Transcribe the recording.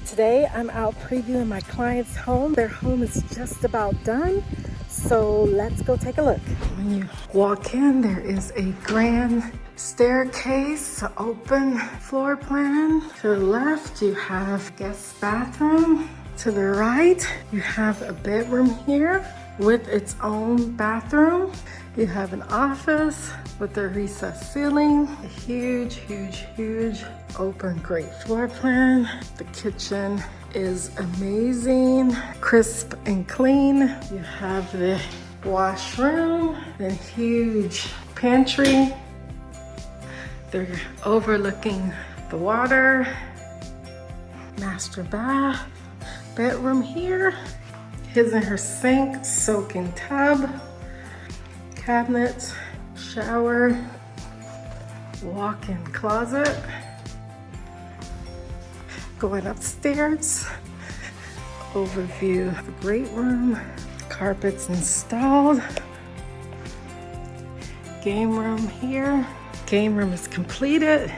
Today I'm out previewing my client's home. Their home is just about done, so let's go take a look. When you walk in, there is a grand staircase, open floor plan. To the left, you have guest bathroom. To the right, you have a bedroom here with its own bathroom. You have an office with a recessed ceiling, a huge open great floor plan. The kitchen is amazing, crisp and clean. You have the washroom, a huge pantry. They're overlooking the water. Master bath, bedroom here. His and her sink, soaking tub, cabinets, shower, walk-in closet. Going upstairs, overview of the great room, carpets installed. Game room here. Game room is completed.